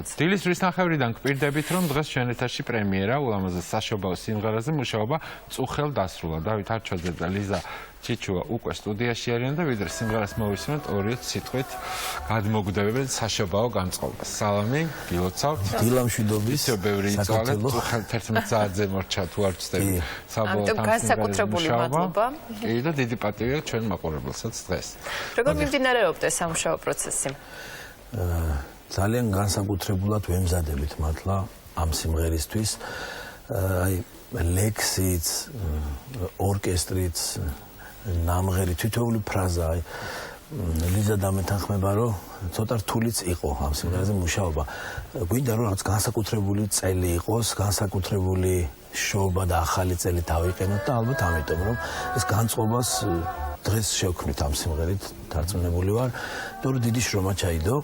ნახოთ. დილის რის ნახევრიდან გვპირდებით, რომ დღეს ჩვენ ეთერში პრემიერა ულამაზეს საშობაო სიმღერაზე მუშაობა წუხელ დასრულა. დავით არჩოძე და ლიზა ჩიჩუა უკვე სტუდიაში არიან და ვიდრე სიმღერას მოვისმენთ, ორიოთ სიტყვით გადმოგვდებენ საშობაო განწყობას. სალამი, გილოცავთ. დილამშვიდობის. ისე ბევრი იწვალეთ, წუხელ 11 საათზე მორჩა თუ არ ვწდები. ამიტომ განსაკუთრებული მადლობა. კი და დიდი პატივია ჩვენ მაყურებელსაც დღეს. როგორ მიმდინარეობდა სამუშაო პროცესი? ძალიან განსაკუთრებულად ვემზადებით მართლა ამ სიმღერისთვის. აი ლექსიც, ორკესტრიც, ნამღერი თითოეული ფრაზა, აი ლიზა დამეთანხმება, რომ ცოტა რთულიც იყო ამ სიმღერაზე მუშაობა. გვინდა რომ რაღაც განსაკუთრებული წელი იყოს, განსაკუთრებული შოობა და ახალი წელი დავიყენოთ და ალბათ ამიტომ რომ ეს განწყობას დღეს შევქმნით ამ სიმღერით, დარწმუნებული ვარ, რომ დიდი შრომა ჩაიდო.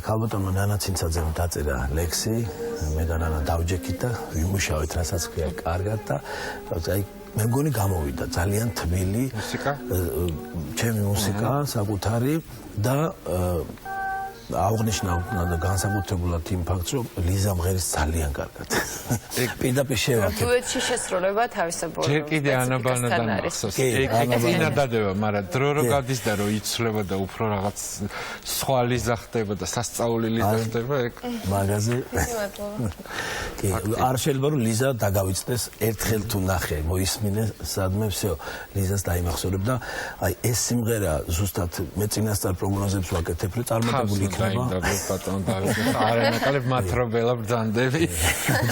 ქალბატონმა ნანა ცინცაძემ დაწერა ლექსი, მე და ნანა დავჯექით და ვიმუშავეთ, რასაც ქვია, კარგად და აი მე მგონი გამოვიდა ძალიან თბილი მუსიკა, ჩემი მუსიკა, საკუთარი და აღნიშნავ და განსაკუთრებულად იმ ფაქტს, რომ ლიზა მღერის ძალიან კარგად. პირდაპირ შევაკეთე. დუეტში შესრულება თავისებური. ჯერ კიდე ანაბანადან მახსოვს. ექინა დადება, მაგრამ დრო რო გადის და რო იცვლება და უფრო რაღაც სხვა ლიზა ხდება და სასწაული ლიზა ხდება, ეგ მაგაზე. კი, არ შეიძლება რომ ლიზა დაგავიწყდეს ერთხელ თუ ნახე, მოისმინე სადმე всё, ლიზას დაიმახსოვრებ და აი ეს სიმღერა ზუსტად მე წინასწარ პროგნოზებს ვაკეთებ, რომ წარმატებული დაინდაბლ ბატონ დავით არანაკალებ მათრობელა ბრძანდები.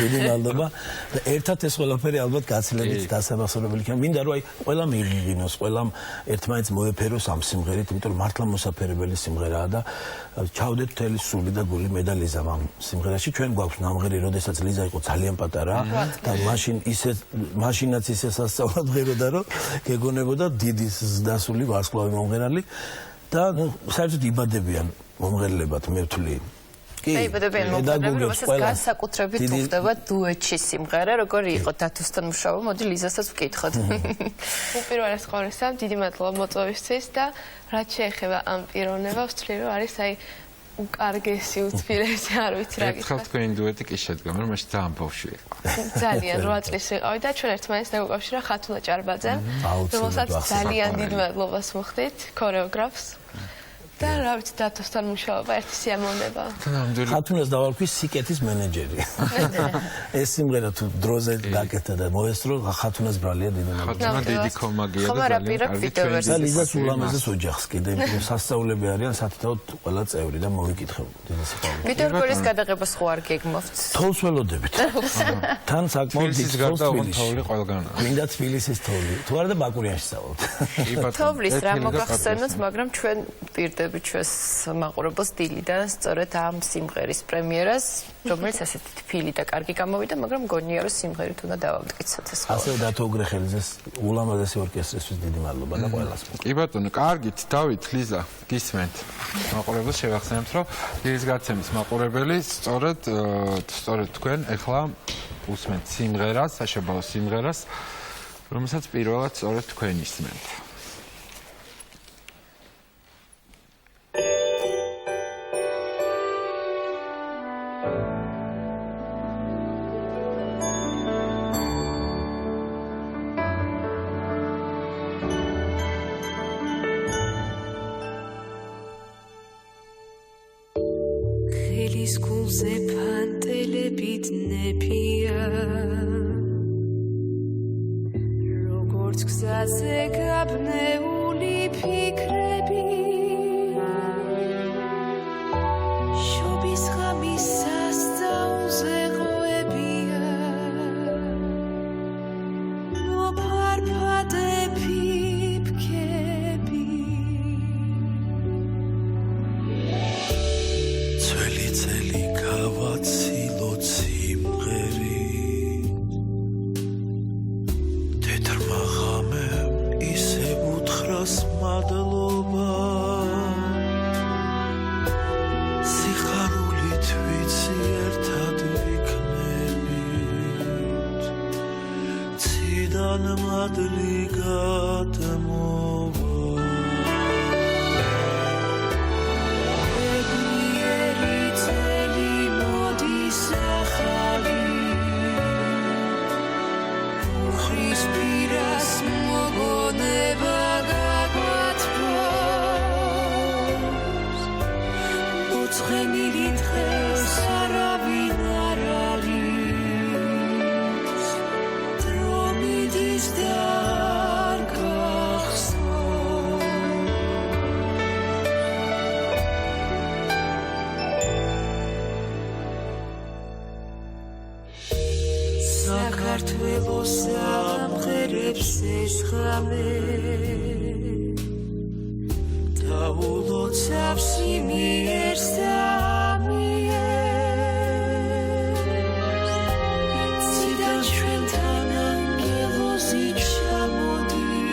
დიდი მადლობა და ერთად ეს ყველაფერი ალბათ გაცილებით დასამახსოვრებელი იქნება. მინდა რომ აი ყველა მიიღინოს, ყველამ ერთმანეთს მოეფეროს ამ სიმღერით, იმიტომ რომ მართლა მოსაფერებელი სიმღერაა და ჩავდეთ მთელი სული და გული მე და ლიზა ამ სიმღერაში. ჩვენ გვაქვს ნამღერი, როდესაც ლიზა იყო ძალიან პატარა და მაშინაც ისე სასწაულად ღიროდა, რომ გეგონებოდა დიდი დასული ვარსკვლავი მომღერალი და საერთოდ იბადებიან მომღერლებად მე ვთვლი. კი, იბადებიან მომღერლები, რომელსაც განსაკუთრებით უხდება დუეტში სიმღერა, როგორი იყო დათოსთან მუშაობა, მოდი ლიზასაც ვკითხოთ. უპირველეს ყოვლისა, დიდი მადლობა მოწვევისთვის და რაც შეეხება ამ პიროვნებას, ვთვლი, რომ არის აი უკარგესი, უცბილესი, არ ვიცი რა გითხრათ. ერთხელ თქვენი დუეტი კი შედგა, მაგრამ მაშინ ძალიან ბავშვი იყო. ძალიან 8 წლის ვიყავი და ჩვენ ერთმანეთს დაგვუკავშირა ხათუნა ჭარბაძემ, რომელსაც ძალიან დიდ მადლობას ვუხდით, ქორეოგრაფს. და რა ვიცი, დათოსთან მუშაობა ერთი სიამოვნება. ხათუნას დავალქვი სიკეთის მენეჯერი. ეს სიმღერა თუ დროზე გაკეთდა და მოესწრო, ხათუნას ბრალია დიდი მადლობა. ხათუნა დიდი კომაგია და ძალიან კარგი. და ლიზას ულამაზეს ოჯახს კიდე სასწაულები არიან სათითაოდ ყველა წევრი და მოვიკითხე დიდი სიყვარული. ვიდეორგოლის გადაღებას ხო არ გეგმავთ? თოვლს ველოდებით. თან საკმაოდ ის გარდა თოვლი ყველგან. მინდა თბილისის თოვლი. თუ არა და ბაკურიანში სწავლობ. თოვლის რა მოგახსენოთ, მაგრამ ჩვენ პირდებით ჩვენს მაყურებელს დილიდან სწორედ ამ სიმღერის პრემიერას, რომელიც ასეთი თბილი და კარგი გამოვიდა, მაგრამ მგონია რომ სიმღერით უნდა დავამტკიცოთ ეს ხოლმე. ასევე დათო უგრეხელიძეს ულამაზესი ორკესტრისთვის დიდი მადლობა და ყველას. კი ბატონო, კარგით, დავით, ლიზა, გისმენთ. მაყურებელს შევახსენებთ, რომ დილის გაცემის მაყურებელი სწორედ თქვენ ეხლა უსმენთ სიმღერას, საშობაო სიმღერას, რომელსაც პირველად სწორედ თქვენ ისმენთ. ხელის გულზე ფანტელებით ნეფია როგორც გზაზე გაბნეული ფიქრები შობის ღამის სასწაულზე ღვებია მოფარფადები ფქები წელი გავაცილოთ სიმღერით თეთრმა ღამემ ისე უთხრას მადლობა სიხარულით ვიცი ერთად ვიქნებით ციდან მადლი გადმოვა Thank you. საქართველოს ამღერებს ეს ღამე დაულოცავს იმიერს და ამიერს ციდან ჩვენთან ანგელოზი ჩამოდის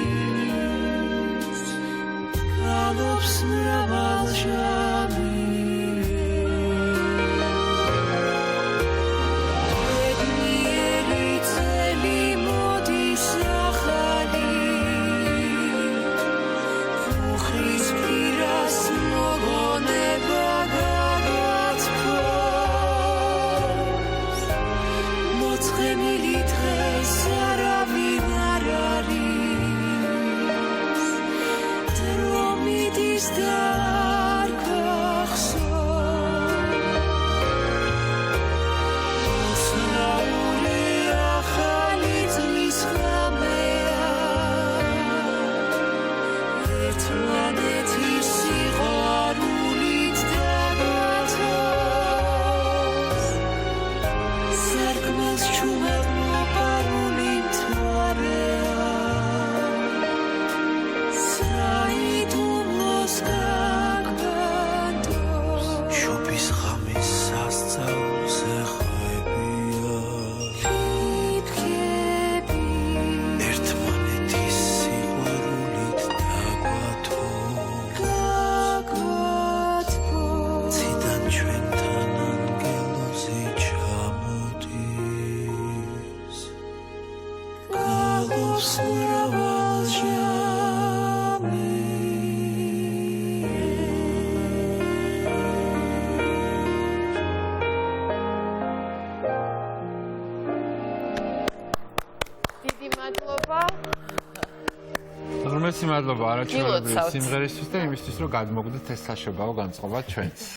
გალობს მრავალ ჟამი მადლობა არაჩვეულებრივი სიმღერისთვის და იმისთვის, რომ გადმოგდეთ ეს საშობაო განწყობა ჩვენს.